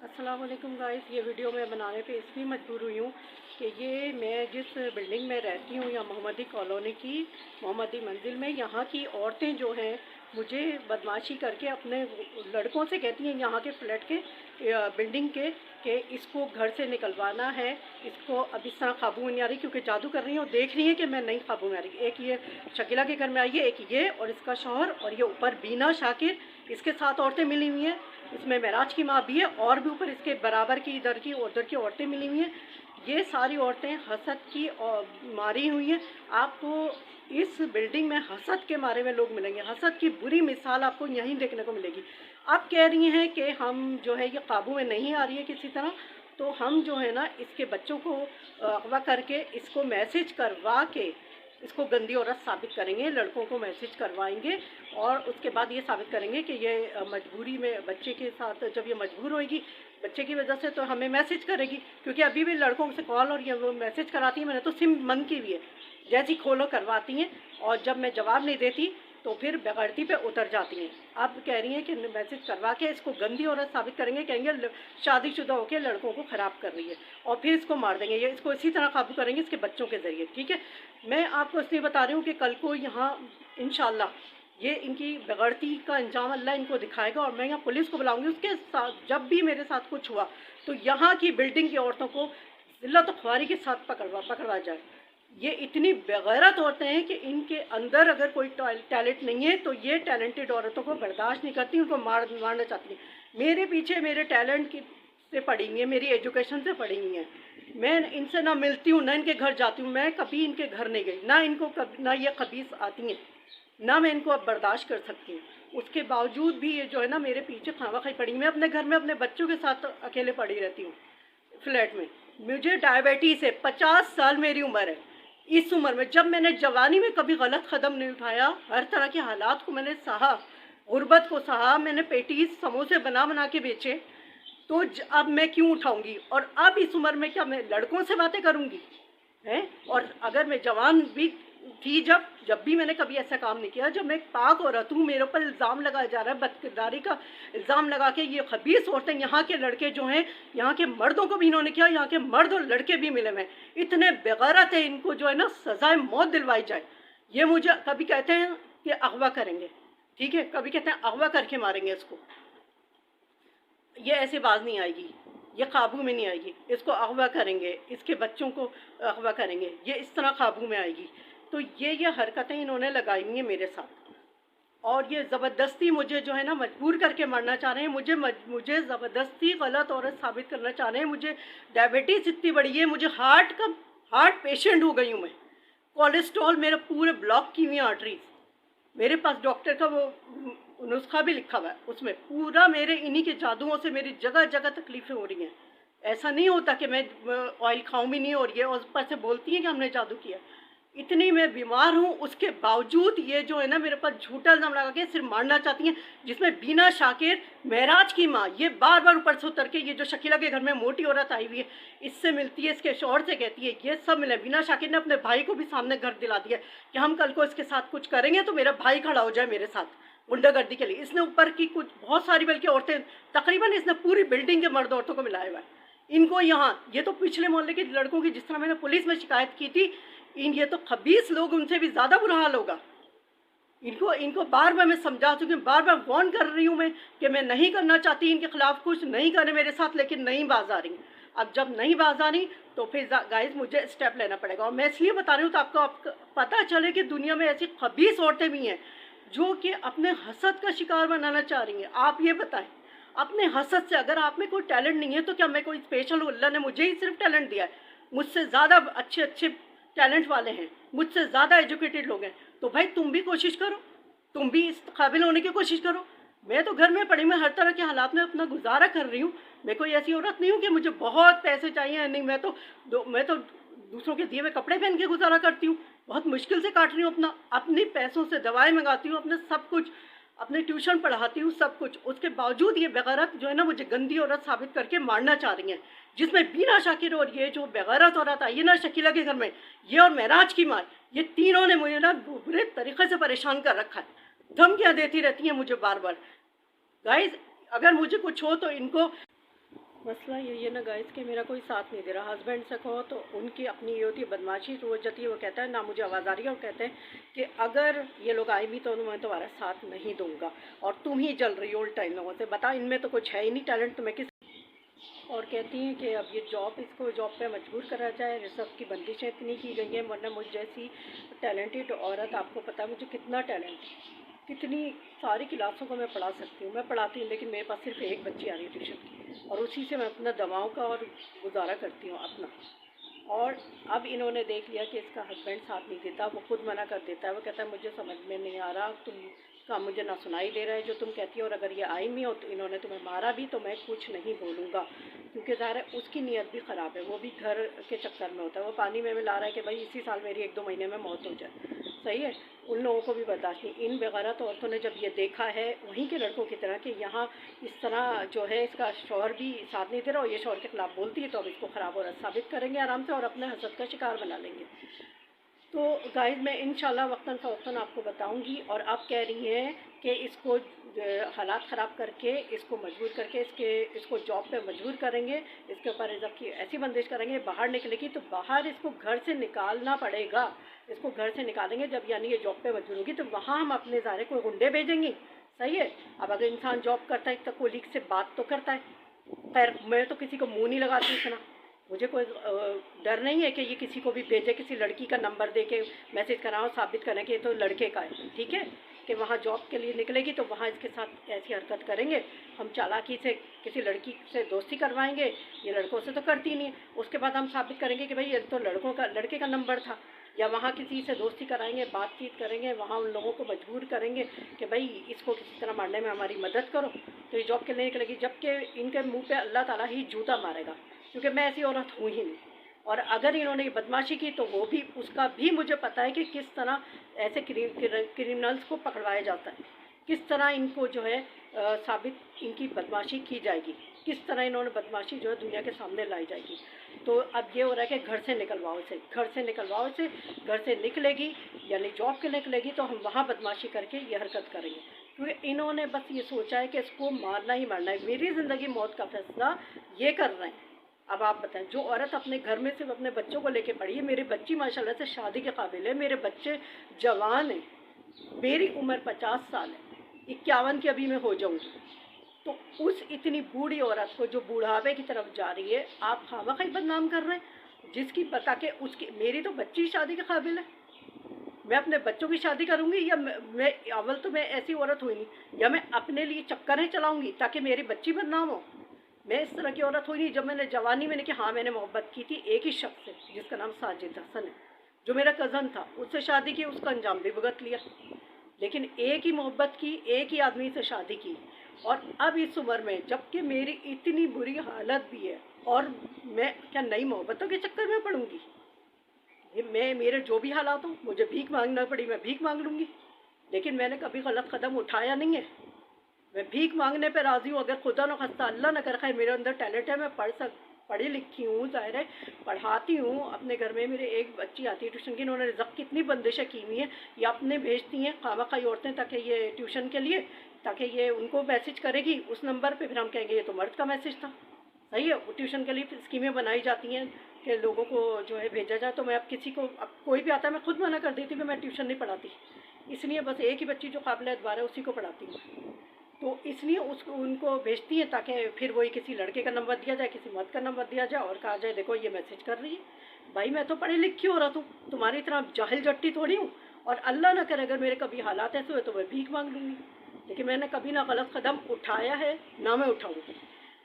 अस्सलाम वालेकुम गाइस। ये वीडियो मैं बनाने पे इसलिए मजबूर हुई हूँ कि ये मैं जिस बिल्डिंग में रहती हूँ या मोहम्मदी कॉलोनी की मोहम्मदी मंजिल में, यहाँ की औरतें जो हैं मुझे बदमाशी करके अपने लड़कों से कहती हैं यहाँ के फ्लैट के बिल्डिंग के कि इसको घर से निकलवाना है, इसको अब इस तरह काबू में नहीं आ रही क्योंकि जादू कर रही है और देख रही है कि मैं नहीं काबू में आ रही। एक ये शकीला के घर में आई है, एक ये और इसका शौहर, और ये ऊपर बीना शाकिर, इसके साथ औरतें मिली हुई हैं। इसमें महराज की माँ भी है और भी ऊपर इसके बराबर की इधर की उधर की औरतें मिली हुई हैं। ये सारी औरतें हसद की मारी हुई हैं। आपको इस बिल्डिंग में हसद के मारे हुए लोग मिलेंगे। हसद की बुरी मिसाल आपको यहीं देखने को मिलेगी। आप कह रही हैं कि हम जो है ये काबू में नहीं आ रही है किसी तरह, तो हम जो है ना इसके बच्चों को अगवा करके इसको मैसेज करवा के इसको गंदी औरत साबित करेंगे, लड़कों को मैसेज करवाएंगे और उसके बाद ये साबित करेंगे कि ये मजबूरी में बच्चे के साथ, जब ये मजबूर होएगी बच्चे की वजह से तो हमें मैसेज करेगी, क्योंकि अभी भी लड़कों से कॉल और ये वो मैसेज कराती है। मैंने तो सिम बंद की हुई है, जैसी खोलो करवाती हैं और जब मैं जवाब नहीं देती तो फिर बेगड़ती पे उतर जाती हैं। अब कह रही हैं कि मैसेज करवा के इसको गंदी औरत साबित करेंगे, कहेंगे शादीशुदा होकर लड़कों को ख़राब कर रही है और फिर इसको मार देंगे। ये इसको इसी तरह काबू करेंगे इसके बच्चों के ज़रिए। ठीक है, मैं आपको इसलिए बता रही हूँ कि कल को यहाँ इंशाल्लाह ये इनकी बिगड़ती का अंजाम अल्लाह इनको दिखाएगा और मैं यहाँ पुलिस को बुलाऊंगी। उसके साथ जब भी मेरे साथ कुछ हुआ तो यहाँ की बिल्डिंग की औरतों को जिल्लत ख्वारी के साथ पकड़वा जाए। ये इतनी बेगैरत औरतें हैं कि इनके अंदर अगर कोई टैलेंट नहीं है तो ये टैलेंटेड औरतों को बर्दाश्त नहीं करती, उनको मारना चाहती हैं। मेरे पीछे मेरे टैलेंट की से पड़ी हुई है, मेरी एजुकेशन से पड़ी हुई हैं। मैं इनसे ना मिलती हूँ ना इनके घर जाती हूँ, मैं कभी इनके घर नहीं गई, ना इनको कभी, ना ये खबीस आती हैं, ना मैं इनको अब बर्दाश्त कर सकती हूँ। उसके बावजूद भी ये जो है ना मेरे पीछे खावा खाई पड़ी। मैं अपने घर में अपने बच्चों के साथ अकेले पड़ी रहती हूँ फ्लैट में। मुझे डायबिटीज़ है, 50 साल मेरी उम्र है। इस उम्र में जब मैंने जवानी में कभी गलत कदम नहीं उठाया, हर तरह के हालात को मैंने सहा, गुर्बत को सहा, मैंने पेटीज समोसे बना बना के बेचे, तो अब मैं क्यों उठाऊंगी? और अब इस उम्र में क्या मैं लड़कों से बातें करूंगी हैं? और अगर मैं जवान भी थी जब भी मैंने कभी ऐसा काम नहीं किया। जब मैं एक पाक औरत हूँ, मेरे ऊपर इल्ज़ाम लगाया जा रहा है, बदकिरदारी का इल्ज़ाम लगा के ये खबीस औरतें, यहाँ के लड़के जो हैं, यहाँ के मर्दों को भी इन्होंने किया, यहाँ के मर्द और लड़के भी मिले हुए इतने बेगैरत है, इनको जो है ना सजाए मौत दिलवाई जाए। ये मुझे कभी कहते हैं कि अगवा करेंगे, ठीक है, कभी कहते हैं अगवा करके मारेंगे इसको। ये ऐसी बात नहीं आएगी, ये काबू में नहीं आएगी। इसको अगवा करेंगे, इसके बच्चों को अगवा करेंगे, ये इस तरह काबू में आएगी। तो ये हरकतें इन्होंने लगाई हुई हैं मेरे साथ और ये ज़बरदस्ती मुझे जो है ना मजबूर करके मारना चाह रहे हैं। मुझे ज़बरदस्ती गलत औरत साबित करना चाह रहे हैं। मुझे डायबिटीज़ इतनी बड़ी है, मुझे हार्ट पेशेंट हो गई हूँ मैं। कोलेस्ट्रॉल मेरे पूरे ब्लॉक की हुई आर्टरीज, मेरे पास डॉक्टर का वो नुस्खा भी लिखा हुआ है, उसमें पूरा मेरे इन्हीं के जादुओं से मेरी जगह जगह तकलीफ़ें हो रही हैं। ऐसा नहीं होता कि मैं ऑयल खाऊं भी नहीं, और ये उस पर से बोलती हैं कि हमने जादू किया। इतनी मैं बीमार हूँ, उसके बावजूद ये जो है ना मेरे पास झूठा इल्ज़ाम लगा के सिर्फ मारना चाहती हैं, जिसमें बीना शाकिर, महराज की माँ, ये बार बार ऊपर से उतर के, ये जो शकीला के घर में मोटी औरत आई हुई है इससे मिलती है, इसके शौहर से कहती है, ये सब मिले। बीना शाकिर ने अपने भाई को भी सामने घर दिला दिया कि हम कल को इसके साथ कुछ करेंगे तो मेरा भाई खड़ा हो जाए मेरे साथ गुंडागर्दी के लिए। इसने ऊपर की कुछ बहुत सारी बल्कि औरतें, तकरीबन इसने पूरी बिल्डिंग के मर्द औरतों को मिलाया हुआ है। इनको यहाँ, ये तो पिछले मोहल्ले के लड़कों की, जिस तरह मैंने पुलिस में शिकायत की थी, ये तो खबीस लोग, उनसे भी ज़्यादा बुरा हाल होगा। इनको बार बार मैं समझा चुकी हूँ, बार बार वार्न कर रही हूँ मैं कि मैं नहीं करना चाहती इनके खिलाफ कुछ, नहीं करे मेरे साथ, लेकिन नहीं बाज आ रही। अब जब नहीं बाज आ रही तो फिर गाइस मुझे स्टेप लेना पड़ेगा। और मैं इसलिए बता रही हूँ तो आपको पता चले कि दुनिया में ऐसी खबीस औरतें भी हैं जो कि अपने हसद का शिकार बनाना चाह रही हैं। आप ये बताएं, अपने हसद से, अगर आप में कोई टैलेंट नहीं है तो क्या मैं कोई स्पेशल, अल्लाह ने मुझे ही सिर्फ टैलेंट दिया है? मुझसे ज़्यादा अच्छे टैलेंट वाले हैं, मुझसे ज़्यादा एजुकेटेड लोग हैं, तो भाई तुम भी कोशिश करो, तुम भी इस काबिल होने की कोशिश करो। मैं तो घर में पड़ी, मैं हर तरह के हालात में अपना गुजारा कर रही हूँ। मैं कोई ऐसी औरत नहीं हूँ कि मुझे बहुत पैसे चाहिए, नहीं, मैं तो दूसरों के दिए हुए कपड़े पहन के गुजारा करती हूँ। बहुत मुश्किल से काट रही हूँ अपने पैसों से दवाएं मंगाती हूँ, अपने सब कुछ, अपने ट्यूशन पढ़ाती हूँ, सब कुछ। उसके बावजूद ये बेगैरत जो है ना मुझे गंदी औरत साबित करके मारना चाह रही हैं, जिसमें बीना शाकिर और ये जो बेगैरत औरत आई है ना शकीला के घर में, ये और महराज की माँ, ये तीनों ने मुझे ना बुरे तरीके से परेशान कर रखा है। धमकियाँ देती रहती हैं मुझे बार बार। गाइस, अगर मुझे कुछ हो तो इनको मसला यही है ना गाइस कि मेरा कोई साथ नहीं दे रहा। हस्बैंड से कहो तो उनकी अपनी ये होती है बदमाशी, तो वो जती है, वो कहता है ना मुझे आवाज़ आ रही है, और कहते हैं कि अगर ये लोग आए भी तो मैं तुम्हारा साथ नहीं दूंगा, और तुम ही जल रही हो उल्टा इन लोगों से। बता, इनमें तो कुछ है ही नहीं टैलेंट, तुम्हें किस। और कहती हैं कि अब ये जॉब, इसको जॉब पे मजबूर करा जाए। रिजर्व की बंदिशें इतनी की गई हैं, वरना मुझ जैसी टैलेंटेड औरत, आपको पता है मुझे कितना टैलेंट है, कितनी सारी क्लासों को मैं पढ़ा सकती हूँ, मैं पढ़ाती हूँ, लेकिन मेरे पास सिर्फ एक बच्ची आ रही है ट्यूशन की, और उसी से मैं अपना दवाओं का और गुजारा करती हूँ अपना। और अब इन्होंने देख लिया कि इसका हस्बैंड साथ नहीं देता, वो खुद मना कर देता है। वो कहता है मुझे समझ में नहीं आ रहा, तुम का मुझे ना सुनाई दे रहा है जो तुम कहती हो, और अगर ये आई भी हो तो इन्होंने तुम्हें मारा भी तो मैं कुछ नहीं बोलूँगा, क्योंकि ज़ाहिर है उसकी नीयत भी ख़राब है, वो भी घर के चक्कर में होता है। वो पानी में मिला रहा है कि भाई इसी साल मेरी 1-2 महीने में मौत हो जाए। सही है, उन लोगों को भी बर्दाश्त नहीं। इन बेगैरत औरतों ने जब ये देखा है वहीं के लड़कों की तरह कि यहाँ इस तरह जो है इसका शौहर भी साथ नहीं दे रहा और ये शौहर के खिलाफ बोलती है, तो अब इसको ख़राब औरत साबित करेंगे आराम से और अपने हसद का शिकार बना लेंगे। तो गाइस मैं इंशाल्लाह वक्तन फ़वक्तन आपको बताऊंगी। और आप कह रही हैं कि इसको हालात ख़राब करके, इसको मजबूर करके, इसको जॉब पे मजबूर करेंगे, इसके ऊपर रिज़्क़ की ऐसी बंदिश करेंगे, बाहर निकलेगी तो बाहर इसको घर से निकालना पड़ेगा। इसको घर से निकालेंगे जब, यानी ये जॉब पे मजबूर होगी, तो वहाँ हम अपने ज़ाहिर कोई गुंडे भेजेंगे। सही है, अब अगर इंसान जॉब करता है तो कोलीग से बात तो करता है। खैर मैं तो किसी को मुँह नहीं लगाती इतना, मुझे कोई डर नहीं है कि ये किसी को भी भेजे, किसी लड़की का नंबर दे के मैसेज कराओ, साबित करें कि ये तो लड़के का है, ठीक है, कि वहाँ जॉब के लिए निकलेगी तो वहाँ इसके साथ ऐसी हरकत करेंगे। हम चालाकी से किसी लड़की से दोस्ती करवाएंगे, ये लड़कों से तो करती नहीं है। उसके बाद हम साबित करेंगे कि भाई ये तो लड़के का नंबर था, या वहाँ किसी से दोस्ती कराएंगे, बातचीत करेंगे, वहाँ उन लोगों को मजबूर करेंगे कि भाई इसको किसी तरह मारने में हमारी मदद करो, तो ये जॉब के लिए निकलेगी। जबकि इनके मुँह पर अल्लाह ताला ही जूता मारेगा, क्योंकि मैं ऐसी औरत हूँ ही नहीं। और अगर इन्होंने ये बदमाशी की तो वो भी, उसका भी मुझे पता है कि किस तरह ऐसे क्रिमिनल्स को पकड़वाया जाता है, किस तरह इनको जो है साबित इनकी बदमाशी की जाएगी, किस तरह इन्होंने बदमाशी जो है दुनिया के सामने लाई जाएगी। तो अब ये हो रहा है कि घर से निकलवाओ इसे, घर से निकलवाओ इसे। घर से निकलेगी यानी जॉब के निकलेगी तो हम वहाँ बदमाशी करके ये हरकत करेंगे, क्योंकि इन्होंने बस ये सोचा है कि इसको मारना ही मारना है। मेरी ज़िंदगी मौत का फैसला ये कर रहे हैं। अब आप बताएं, जो औरत अपने घर में सिर्फ अपने बच्चों को लेके पड़ी है, मेरे बच्ची माशाल्लाह से शादी के काबिल है, मेरे बच्चे जवान हैं, मेरी उम्र 50 साल है, 51 की अभी मैं हो जाऊंगी, तो उस इतनी बूढ़ी औरत को जो बुढ़ापे की तरफ जा रही है, आप खामखा बदनाम कर रहे हैं, जिसकी पता के उसकी, मेरी तो बच्ची शादी के काबिल है, मैं अपने बच्चों की शादी करूंगी, या मैं अव्वल तो मैं ऐसी औरत हुई नहीं, या मैं अपने लिए चक्करें चलाऊंगी ताकि मेरी बच्ची बदनाम हो। मैं इस तरह की औरत हुई नहीं। जब मैंने जवानी में, कि हाँ मैंने मोहब्बत की थी एक ही शख्स से जिसका नाम साजिद हसन है, जो मेरा कज़न था, उससे शादी की, उसका अंजाम भी भुगत लिया, लेकिन एक ही मोहब्बत की, एक ही आदमी से शादी की। और अब इस उम्र में जबकि मेरी इतनी बुरी हालत भी है, और मैं क्या नई मोहब्बतों के चक्कर में पड़ूंगी? मैं, मेरे जो भी हालात हो, मुझे भीख मांगना पड़ी मैं भीख मांग लूँगी, लेकिन मैंने कभी गलत कदम उठाया नहीं है। मैं भीख मांगने पे राज़ी हूँ। अगर खुदा न खास्ता अल्लाह न कर, मेरे अंदर टैलेंट है, मैं पढ़ी लिखी हूँ, ज़ाहिर है पढ़ाती हूँ। अपने घर में मेरे एक बच्ची आती है ट्यूशन की, इन्होंने रिज़्क़ की इतनी बंदिशें की हुई हैं, ये अपने भेजती हैं खामखाई औरतें ताकि ये ट्यूशन के लिए, ताकि ये उनको मैसेज करेगी उस नंबर पे, फिर हम कहेंगे ये तो मर्द का मैसेज था। सही है, वो ट्यूशन के लिए स्कीमें बनाई जाती हैं कि लोगों को जो है भेजा जाए। तो मैं अब किसी को, अब कोई भी आता है मैं खुद मना कर देती हूँ कि मैं ट्यूशन नहीं पढ़ाती, इसलिए बस एक ही बच्ची जो काबिल एतबार है उसी को पढ़ाती हूँ। तो इसलिए उसको उनको भेजती हैं ताकि फिर वही किसी लड़के का नंबर दिया जाए, किसी मर्द का नंबर दिया जाए, और कहा जाए देखो ये मैसेज कर रही है। भाई मैं तो पढ़ी लिखी हो रहा हूँ, तुम्हारी तरह जाहिल जट्टी थोड़ी हूँ। और अल्लाह ना करे अगर मेरे कभी हालात ऐसे हुए तो मैं भीख मांग लूँगी, लेकिन मैंने कभी ना गलत कदम उठाया है ना मैं उठाऊँगी।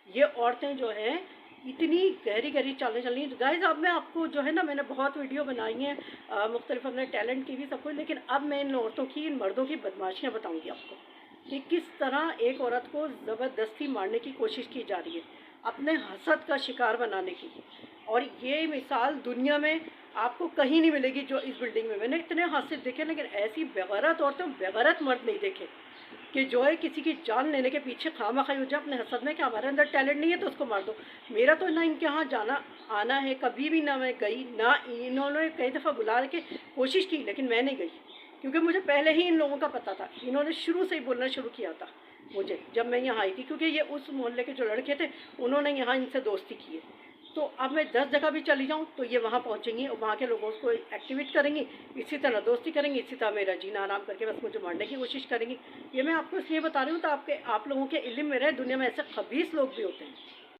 ये औरतें जो हैं इतनी गहरी गहरी चालें चल रही हैं। गाइस अब मैं आपको जो है ना, मैंने बहुत वीडियो बनाई हैं मुख्तलिफ अपने टैलेंट की भी सब कुछ, लेकिन अब मैं इन औरतों की, इन मर्दों की बदमाशियाँ बताऊँगी आपको कि किस तरह एक औरत को ज़बरदस्ती मारने की कोशिश की जा रही है, अपने हसद का शिकार बनाने की। और ये मिसाल दुनिया में आपको कहीं नहीं मिलेगी जो इस बिल्डिंग में। मैंने इतने हादसे देखे, लेकिन ऐसी बेगैरत औरतें, बेगैरत मर्द नहीं देखे कि जो है किसी की जान लेने के पीछे खामखा हो जाए अपने हसद में कि हमारे अंदर टैलेंट नहीं है तो उसको मार दो। मेरा तो ना इनके यहाँ जाना आना है, कभी भी ना मैं गई, ना इन्होंने कई दफ़ा बुला के कोशिश की, लेकिन मैं नहीं गई, क्योंकि मुझे पहले ही इन लोगों का पता था। इन्होंने शुरू से ही बोलना शुरू किया था मुझे जब मैं यहाँ आई थी, क्योंकि ये उस मोहल्ले के जो लड़के थे उन्होंने यहाँ इनसे दोस्ती की है। तो अब मैं 10 जगह भी चली जाऊँ तो ये वहाँ पहुँचेंगी और वहाँ के लोगों को एक्टिवेट करेंगी, इसी तरह दोस्ती करेंगी, इसी तरह मेरा जीना आराम करके बस मुझे मारने की कोशिश करेंगी। ये मैं आपको इसलिए बता रही हूँ तो आप लोगों के इल्म में रहे, दुनिया में ऐसे खबीस लोग भी होते हैं।